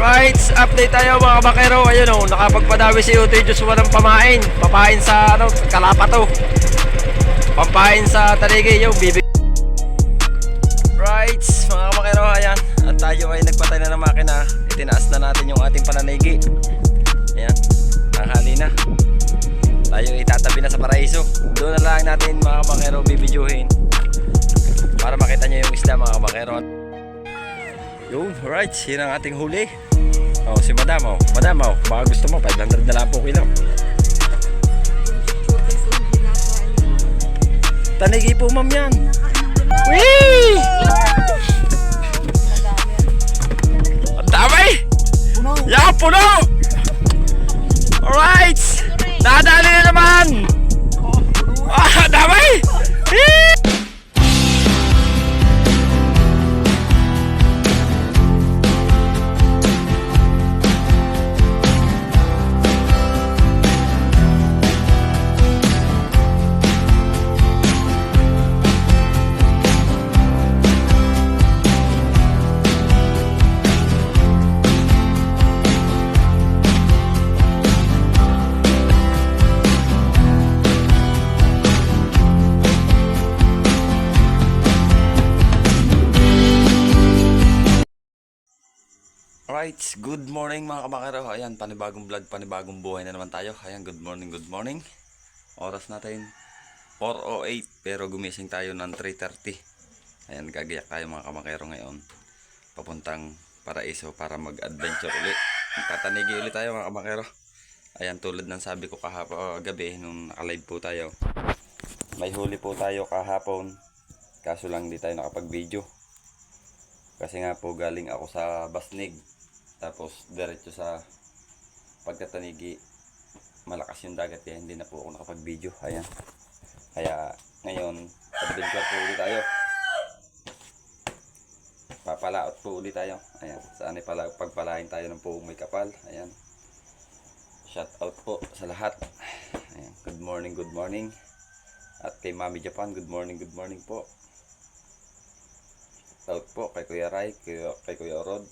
Right, update tayo mga bakero. Ayun o, nakapagpadawi si Utoy Diyos walang pamain. Papain sa Kalapato. Pampain sa Tarigi yung bibig. Right, mga bakero, ayan. At tayo ay nagpatay na ng makina. Itinaas na natin yung ating pananigi. Ayan, tanghali na. Tayo itatabi na sa Paraiso. Doon na lang natin mga bakero bibidyohin para makita nyo yung isda mga bakero. Yun, right, yun ang ating huli. Oh, si Madam, baka gusto mo, 500 na lang po kilo. Tanigi po, ma'am, yan. Whee! Ang dami! Yan, puno! Alright! Nadali na naman! Ah, dami! Whee! Alright, good morning mga kabakero. Ayan, panibagong vlog, panibagong buhay na naman tayo. Ayan, good morning, good morning. Oras natin 4:08 pero gumising tayo ng 3:30. Ayan, gagayak tayo mga kabakero ngayon. Papuntang Paraiso para mag-adventure ulit. Tatanigi ulit tayo mga kabakero. Ayan, tulad ng sabi ko kahapon gabi nung naka-live po tayo. May huli po tayo kahapon. Kaso lang di tayo nakapag-video. Kasi nga po galing ako sa Basnig. Tapos diretso sa pagkatanigi malakas yung dagat kaya hindi na po ako nakapag-video. Ayan. Kaya ngayon adventure po ulit tayo. Papalaot po ulit tayo. Ayan. Saan ay pagpalain tayo ng puong may kapal. Ayan. Shout out po sa lahat. Ayan. Good morning, good morning. At kay Mami Japan, good morning po. Shout out po kay Kuya Rai, kay Kuya Rod,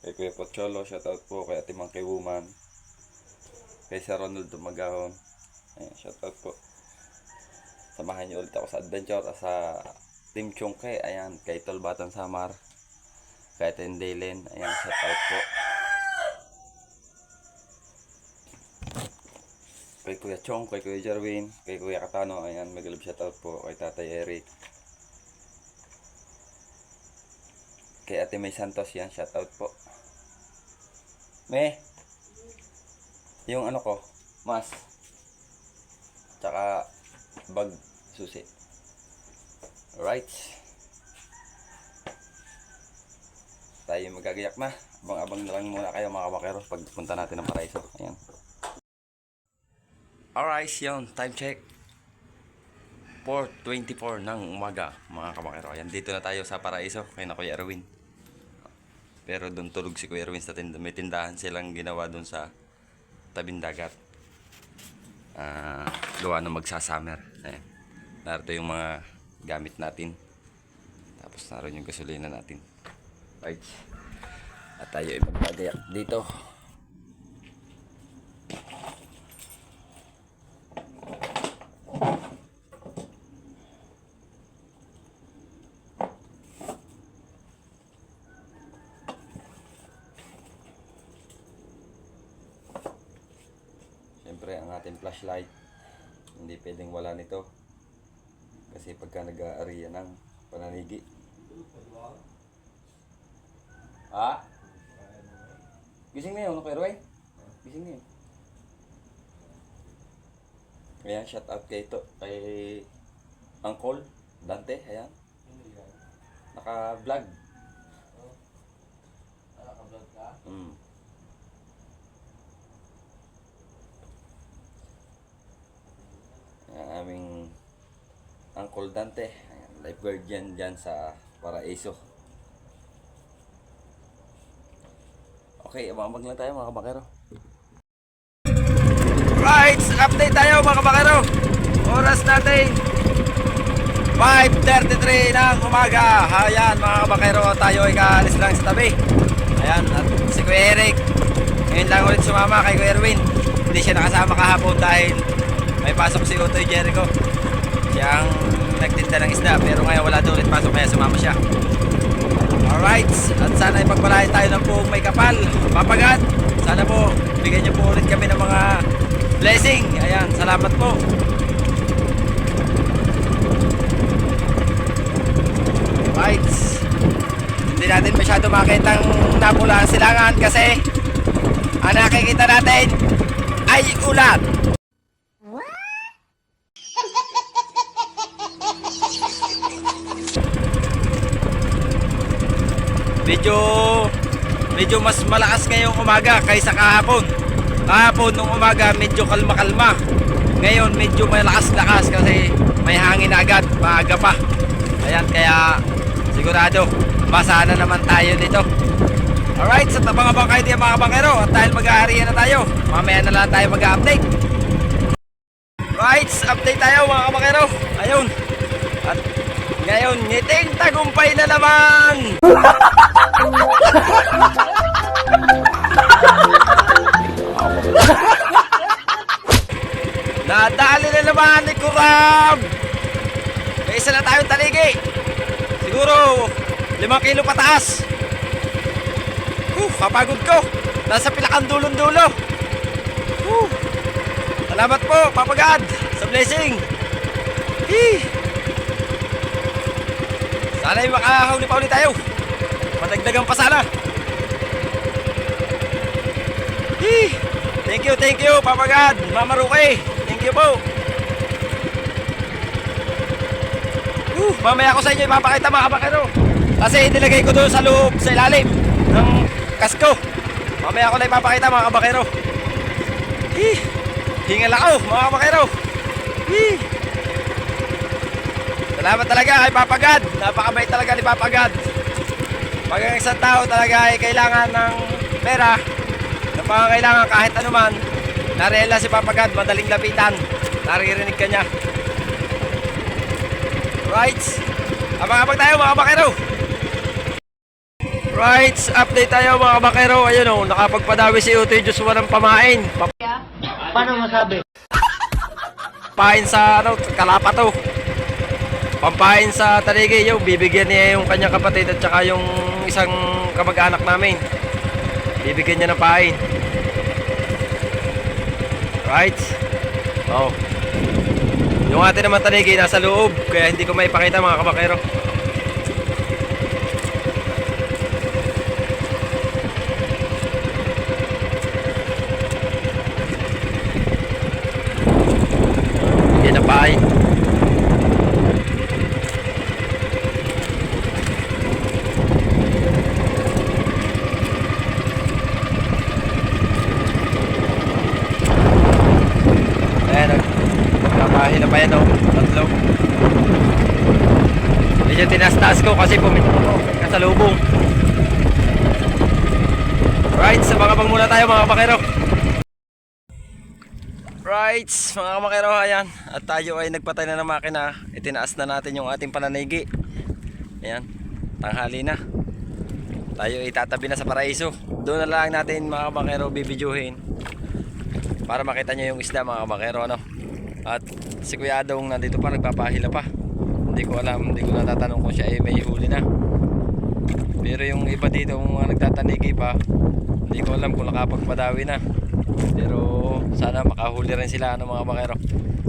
kay Kuya Pocholo, shout out po kay Ate Mangkay Woman, kay Sir Ronald Dumagahon. Ayan, shout out po. Samahan niyo ulit ako sa adventure sa Team Chongke. Ayan, kay Tolbatan Samar, kay Tendelen. Ayan, shout out po. Kay Kuya Chong, kay Kuya Jerwin, kay Kuya Katano. Ayan, magalab shout out po kay Tatay Eric. Kay Ate May Santos, yan, shout out po. May, yung ano ko, mas, tsaka bag susi. Alright. Tayo magagayak na. Abang-abang na lang muna kayo mga kabakero pagpunta natin ng Paraiso. Ayan. Alright, yun, time check. 4:24 ng umaga mga kabakero. Ayan, dito na tayo sa Paraiso kay na Kuya Erwin. Pero doon tulog si Kuya Erwin sa tindahan. May tindahan silang ginawa doon sa tabing dagat. Gawa na magsasummer. Ayan. Narito yung mga gamit natin. Tapos naroon yung gasolina natin. Right. At tayo ay magpagayak dito. Siyempre ang ating flashlight hindi pwedeng wala nito kasi pagka nag-aariya ng pananigi. Gising na yun, Kuya Roy? Gising na yun. Ayan, shout out kay Uncle Dante. Ayan, naka-vlog. Naka-vlog ka? Aming Uncle Dante, ayan, lifeguard dyan sa Paraiso. Okay, abang-abang lang tayo mga kabakero. Right, update tayo mga kabakero. Oras natin 5:33 ng umaga. Ayan mga kabakero, tayo ay kaalis lang sa tabi. Ayan, at si Kuya Eric sumama kay Kuya Erwin. Hindi siya nakasama kahapon dahil may pasok si Utoy Jericho. Siya ang nagtinda ng isda pero ngayon wala daw ulit pasok kaya sumama siya. Alright, at sana ipagpalain tayo ng buong may kapal. Papagat, sana po bigyan niyo po ulit kami ng mga blessing. Ayan, salamat po. Right, hindi natin masyado makita ang napula ang silangan kasi ang nakikita natin ay ulan. Medyo mas malakas ngayong umaga kaysa kahapon. Kahapon nung umaga medyo kalma-kalma. Ngayon medyo malakas-lakas kasi may hangin agad, maaga pa. Ayan, kaya sigurado basa na naman tayo dito. Alright, sa tabang-abang kayo diyan mga kabangero. At dahil mag-aarihan na tayo, mamaya na lang tayo mag-update. Right, update tayo mga kabangero. Ayun. At ngayon, ngiting tagumpay na naman. Nadali na naman ni Kurab. May isa na tayong taligi. Siguro 5 kilo pataas. Kapagod ko. Nasa pilakang dulong-dulo. Salamat po, Papagad, sa blessing. Sana'y makahuli pa ulit tayo. Madagdagan pa sana. Thank you, Papagad, Mama Ruki. Thank you po. Mamaya ko sa inyo ipapakita mga kabakero. Kasi nilagay ko doon sa loob, sa ilalim ng kasko. Mamaya ko na ipapakita mga kabakero. Hingal ako mga kabakero. Salamat talaga kay Papagad. Napakabait talaga ni Papagad. Pag ang isang tao talaga ay kailangan ng pera, napakakailangan kahit anuman, narela si Papagad, madaling lapitan. Naririnig ka niya. Right, abang-abang tayo mga bakero. Right, update tayo mga bakero. Ayun o, nakapagpadawi si Utoy Joshua ng pamain. Paano masabi? Pampain sa kalapa to. Pampain sa taligi. Yung bibigyan niya yung kanyang kapatid at saka yung isang kamag-anak namin. Bibigyan niya ng pain. Right. Oh. Yung atin naman taligi nasa loob, kaya hindi ko maipakita mga kabakero. Yan na pain. Ayan, pa yan o, tatlo. Medyo tinastaas ko kasi puminto ko kasalubong. Right, sa bangabang muna tayo mga kabakero. Right, mga kabakero, ayan. At tayo ay nagpatay na ng makina. Itinaas na natin yung ating pananigi. Ayan, tanghali na. Tayo itatabi na sa paraiso. Doon na lang natin mga kabakero bibidyohin para makita nyo yung isda mga kabakero, ano. At si Kuya Adong nandito pa, nagpapahila pa. Hindi ko alam, hindi ko natatanong kung siya ay may huli na. Pero yung iba dito, mga nagtatanigi pa, hindi ko alam kung nakapagpadawi na. Pero sana makahuli rin sila ng mga bakero.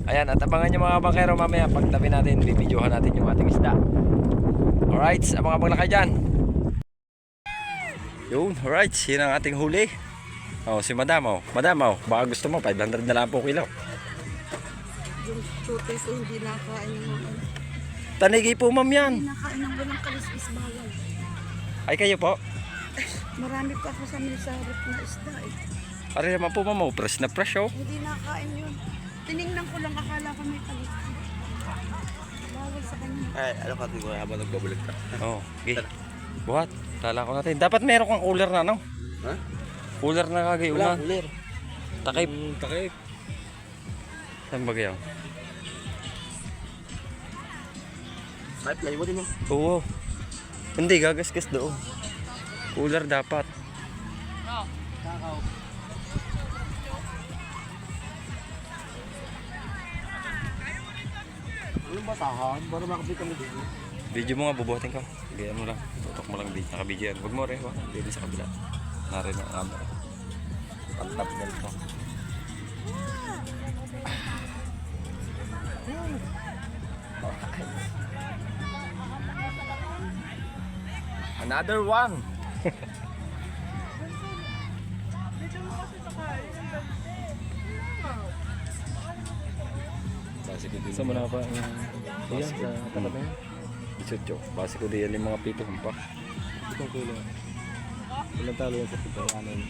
Ayan, at abangan nyo mga bakero mamaya. Pagtabi natin, bibidyohan natin yung ating isda. Alright, abang-abang na kayo dyan. Yun, alright, yun ang ating huli. Oh, si Madam, oh. Madam, oh, baka gusto mo, 500 na lang po kilo. Yung chute ko hindi nakain ng mga Tanigi po, ma'am, yan. hindi nakain ng walang kaliskis bawal. Ay, kayo po. Marami pa ako sa milisarap na isda eh. Ari naman po, ma'am, oh. Fresh na fresh, oh. Hindi nakain yun. Tinignan ko lang, akala ko may kaliskis. Bawal sa kanya. Ay, ano ka tingin habang nagbabalik ka? Oo, okay. Buhat, tala ko natin. Dapat meron kang cooler na, no? Ha? Cooler na kagayunan. Ulir. Takip. Takip. Saan ba kayo? Ay, plywood mo. Oo. Hindi, gagasgas doon. Cooler dapat. Walang basahan, para makapit kami dito. Video mo nga, bubuhatin ko. Gaya mo lang. Tutok mo lang video. Naka-video yan. Huwag mo rin. Hindi sa kabila. Narin ang camera. Pantap ganito. Another one. Basi ko din. Sa muna pa yung... Ayan, sa tapat na yun. Isutyo. Basi ko din yung mga pito humpa. Itong kulo. Ilang talo yan sa pito. Ano yun?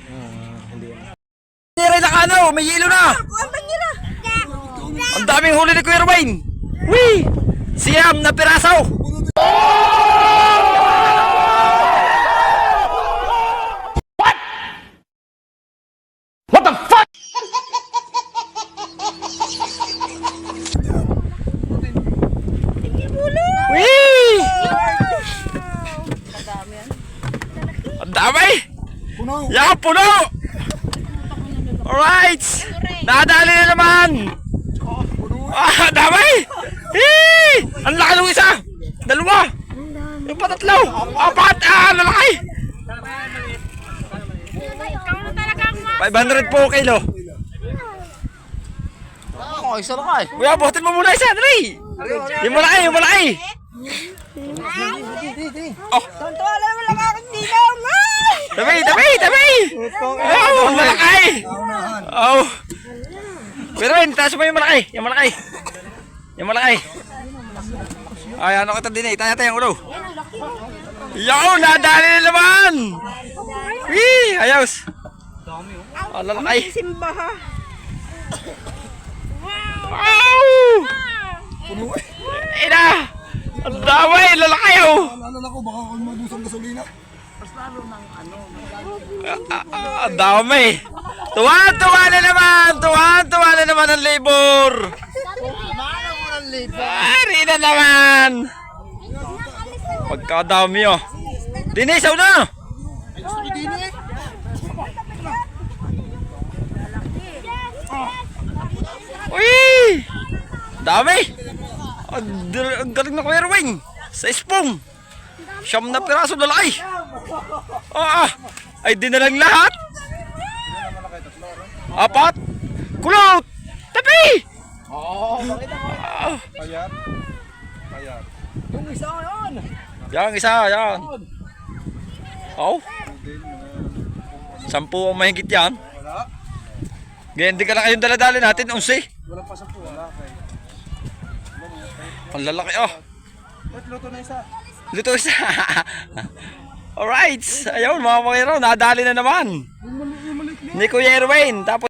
Hindi yan. Nire na ano, may yelo na. Ang daming huli ni Kuya Rubain. Wee! Siyam na piraso. Wee! Ang dami. Puno! Yan, puno! Alright! Nadali na naman! Ah, dami! Hee! Ang laki ng isa! Dalawa! Yung patatlo! Apat! Ah, lalaki! 500 po kilo. Oh, isa na ka eh. Kuya, buhatin mo muna isa, dali! Yung malaki, yung malaki! Oh! Tontuwala mo lang akong dilaw, ma! Tabi, tabi, tabi! Oh, malaki! Oh! Pero taas mo yung malaki, yung malaki. Yung malaki. Ay, ano kita din eh, tayo yung ulo. Yo, nadali na naman! Wee, ayos! Ang lalaki. Simba ha. Wow! Ina! Ang dami, lalaki oh! Naalala ko, baka ako mabusang gasolina. Ang dami! Tuwan-tuwa na naman! Tuwan-tuwa na naman ang labor! Ari na naman! Pagkadami oh! Dinisaw na! Uy! Dami! Ang galing na Kuya Erwin! Sa ispong! Siyam na piraso lalaki! Ah! Ay di na lang lahat! Apat! Kulot! Tabi! Ah, Payat. Payat. Yung isa yun. yan, isa, yan. Oh. 10 ang mahigit yan. Wala. Ganyan din ka na kayong daladali natin, 11. Wala pa sa po. Wala kay. Ang lalaki, oh. Luto na isa. Luto isa. Alright. Ayun, mga makiraw, nadali na naman. Ni Kuya Erwin. Tapos